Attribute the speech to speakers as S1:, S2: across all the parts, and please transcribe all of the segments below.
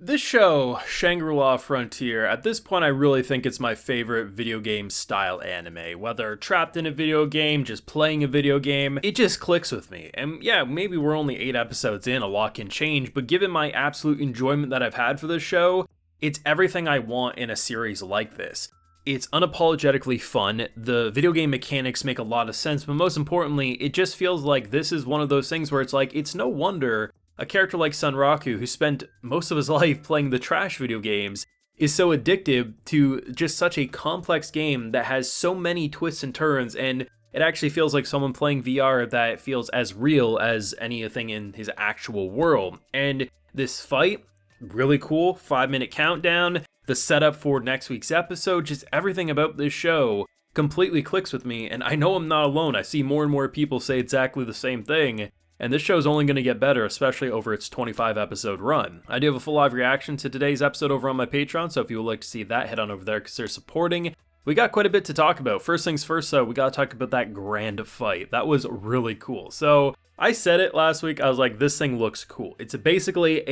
S1: This show, Shangri-La Frontier, at this point I really think it's my favorite video game style anime. Whether trapped in a video game, just playing a video game, it just clicks with me. And yeah, maybe we're only 8 episodes in, a lot can change, but given my absolute enjoyment that I've had for this show, it's everything I want in a series like this. It's unapologetically fun, the video game mechanics make a lot of sense, but most importantly, it just feels like this is one of those things where it's like, it's no wonder a character like Sunraku, who spent most of his life playing the trash video games, is so addictive to just such a complex game that has so many twists and turns, and it actually feels like someone playing VR that feels as real as anything in his actual world. And this fight, really cool, 5-minute countdown, the setup for next week's episode, just everything about this show completely clicks with me, and I know I'm not alone. I see more and more people say exactly the same thing. And this show's only going to get better, especially over its 25 episode run. I do have a full live reaction to today's episode over on my Patreon, so if you would like to see that, head on over there because they're supporting. We got quite a bit to talk about. First things first though, we gotta talk about that grand fight. That was really cool. So, I said it last week, I was like, this thing looks cool. It's basically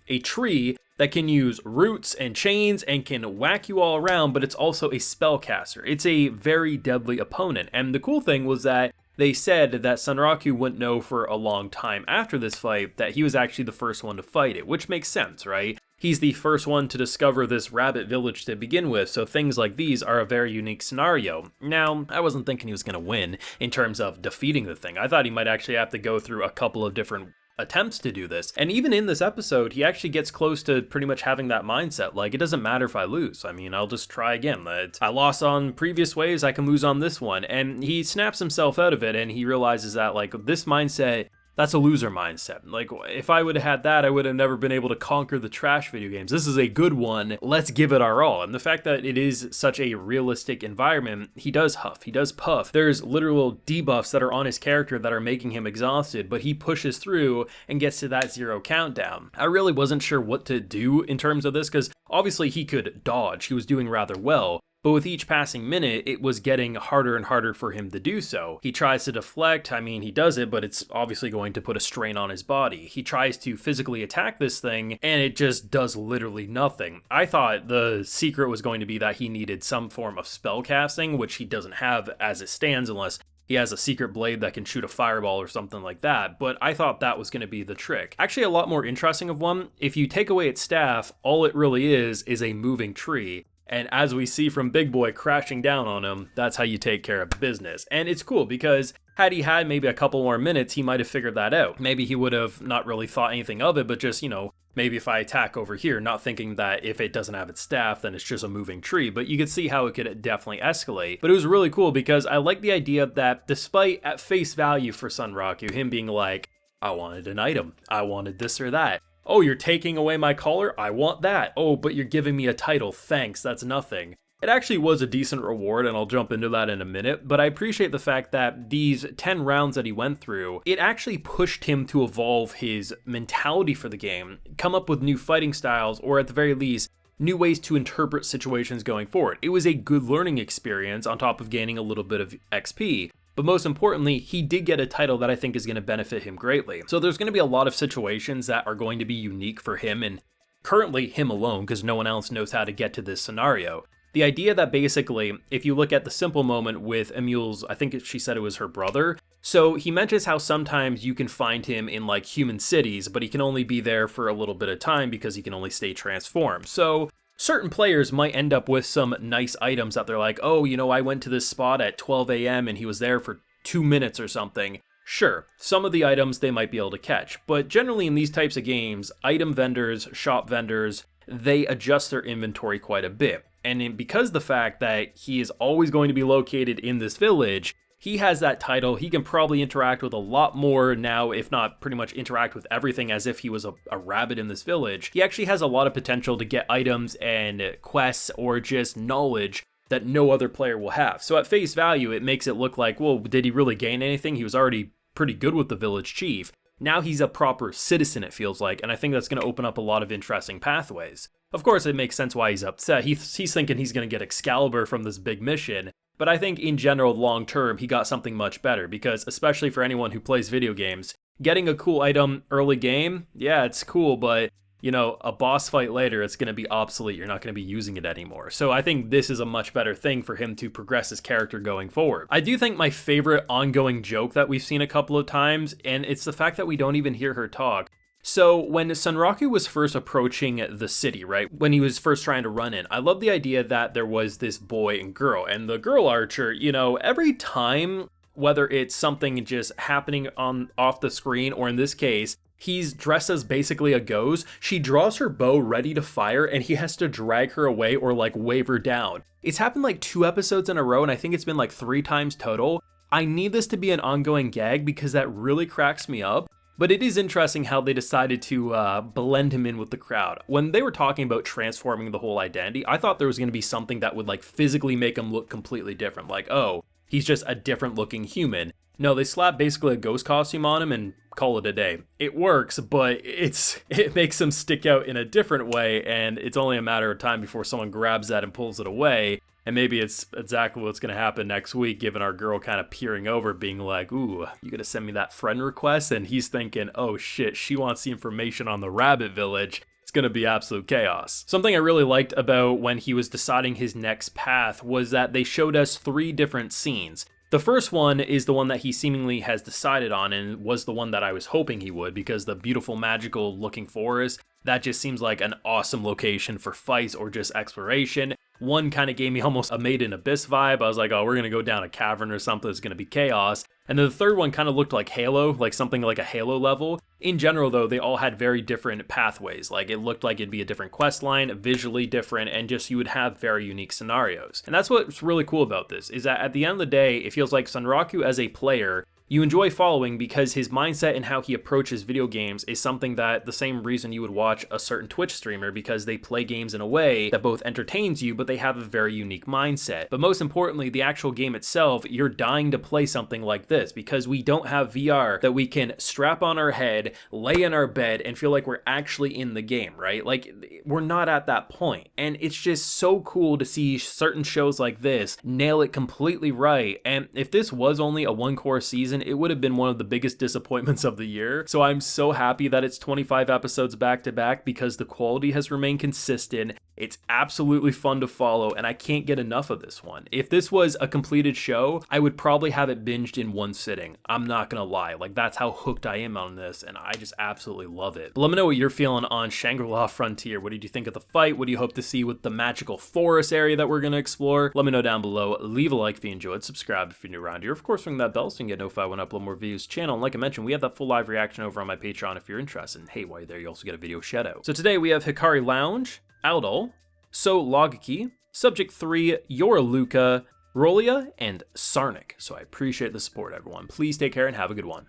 S1: a tree that can use roots and chains and can whack you all around, but it's also a spellcaster. It's a very deadly opponent, and the cool thing was that they said that Sunraku wouldn't know for a long time after this fight that he was actually the first one to fight it, which makes sense, right? He's the first one to discover this rabbit village to begin with, so things like these are a very unique scenario. Now, I wasn't thinking he was going to win in terms of defeating the thing. I thought he might actually have to go through a couple of different attempts to do this. And even in this episode, he actually gets close to pretty much having that mindset. Like, it doesn't matter if I lose. I mean, I'll just try again. I lost on previous ways, I can lose on this one. And he snaps himself out of it and he realizes that, like, this mindset, that's a loser mindset. Like, if I would have had that, I would have never been able to conquer the trash video games. This is a good one. Let's give it our all. And the fact that it is such a realistic environment, he does huff, he does puff. There's literal debuffs that are on his character that are making him exhausted, but he pushes through and gets to that 0 countdown. I really wasn't sure what to do in terms of this, because obviously he could dodge. He was doing rather well. But with each passing minute, it was getting harder and harder for him to do so. He tries to deflect, I mean, he does it, but it's obviously going to put a strain on his body. He tries to physically attack this thing, and it just does literally nothing. I thought the secret was going to be that he needed some form of spell casting, which he doesn't have as it stands unless he has a secret blade that can shoot a fireball or something like that, but I thought that was going to be the trick. Actually, a lot more interesting of one, if you take away its staff, all it really is a moving tree. And as we see from Big Boy crashing down on him, that's how you take care of business. And it's cool because had he had maybe a couple more minutes, he might have figured that out. Maybe he would have not really thought anything of it, but just, you know, maybe if I attack over here, not thinking that if it doesn't have its staff, then it's just a moving tree. But you could see how it could definitely escalate. But it was really cool because I like the idea that despite at face value for Sunraku, him being like, I wanted an item, I wanted this or that. Oh, you're taking away my collar? I want that. Oh, but you're giving me a title. Thanks, that's nothing. It actually was a decent reward, and I'll jump into that in a minute, but I appreciate the fact that these 10 rounds that he went through, it actually pushed him to evolve his mentality for the game, come up with new fighting styles, or at the very least, new ways to interpret situations going forward. It was a good learning experience on top of gaining a little bit of XP. But most importantly, he did get a title that I think is going to benefit him greatly. So there's going to be a lot of situations that are going to be unique for him and currently him alone because no one else knows how to get to this scenario. The idea that basically, if you look at the simple moment with Emule's, I think she said it was her brother, so he mentions how sometimes you can find him in like human cities, but he can only be there for a little bit of time because he can only stay transformed. So certain players might end up with some nice items that they're like, oh, you know, I went to this spot at 12 a.m. and he was there for 2 minutes or something. Sure, some of the items they might be able to catch, but generally in these types of games, item vendors, shop vendors, they adjust their inventory quite a bit. And because the fact that he is always going to be located in this village, he has that title, he can probably interact with a lot more now, if not pretty much interact with everything as if he was a rabbit in this village. He actually has a lot of potential to get items and quests or just knowledge that no other player will have. So at face value, it makes it look like, well, did he really gain anything? He was already pretty good with the village chief. Now he's a proper citizen, it feels like, and I think that's going to open up a lot of interesting pathways. Of course, it makes sense why he's upset. He's thinking he's going to get Excalibur from this big mission, but I think in general, long term, he got something much better because, especially for anyone who plays video games, getting a cool item early game, yeah, it's cool, but you know, a boss fight later, it's going to be obsolete. You're not going to be using it anymore. So I think this is a much better thing for him to progress his character going forward. I do think my favorite ongoing joke that we've seen a couple of times, and it's the fact that we don't even hear her talk. So when Sunraku was first approaching the city, right, when he was first trying to run in, I love the idea that there was this boy and girl, and the girl archer, you know, every time, whether it's something just happening on off the screen, or in this case, he's dressed as basically a ghost, she draws her bow ready to fire and he has to drag her away or like wave her down. It's happened like 2 episodes in a row, and I think it's been like 3 times total. I need this to be an ongoing gag because that really cracks me up. But it is interesting how they decided to blend him in with the crowd. When they were talking about transforming the whole identity, I thought there was going to be something that would like physically make him look completely different. Like, oh, he's just a different looking human. No, they slap basically a ghost costume on him and call it a day. It works, but it makes him stick out in a different way, and it's only a matter of time before someone grabs that and pulls it away. And maybe it's exactly what's going to happen next week, given our girl kind of peering over, being like, ooh, you going to send me that friend request? And he's thinking, oh shit, she wants the information on the rabbit village. It's going to be absolute chaos. Something I really liked about when he was deciding his next path was that they showed us 3 different scenes. The first one is the one that he seemingly has decided on, and was the one that I was hoping he would, because the beautiful, magical looking forest, that just seems like an awesome location for fights or just exploration. One kind of gave me almost a Made in Abyss vibe. I was like, oh, we're going to go down a cavern or something. It's going to be chaos. And then the third one kind of looked like Halo, like something like a Halo level. In general, though, they all had very different pathways. Like, it looked like it'd be a different quest line, visually different, and just you would have very unique scenarios. And that's what's really cool about this, is that at the end of the day, it feels like Sunraku as a player, you enjoy following because his mindset and how he approaches video games is something that the same reason you would watch a certain Twitch streamer, because they play games in a way that both entertains you, but they have a very unique mindset. But most importantly, the actual game itself, you're dying to play something like this because we don't have VR that we can strap on our head, lay in our bed, and feel like we're actually in the game, right? Like, we're not at that point. And it's just so cool to see certain shows like this nail it completely right. And if this was only a 1-core season, it would have been one of the biggest disappointments of the year. So I'm so happy that it's 25 episodes back to back because the quality has remained consistent. It's absolutely fun to follow, and I can't get enough of this one. If this was a completed show, I would probably have it binged in 1 sitting. I'm not gonna lie, like, that's how hooked I am on this, and I just absolutely love it. But let me know what you're feeling on Shangri-La Frontier. What did you think of the fight? What do you hope to see with the magical forest area that we're gonna explore? Let me know down below. Leave a like if you enjoyed, subscribe if you're new around here. Of course, ring that bell so you can get notified when I upload more videos to the channel. And like I mentioned, we have that full live reaction over on my Patreon if you're interested. And hey, while you're there, you also get a video shout out. So today we have Hikari Lounge, Aldol, So Logiki, Subject 3, Yoraluka, Rolia, and Sarnik. So I appreciate the support, everyone. Please take care and have a good one.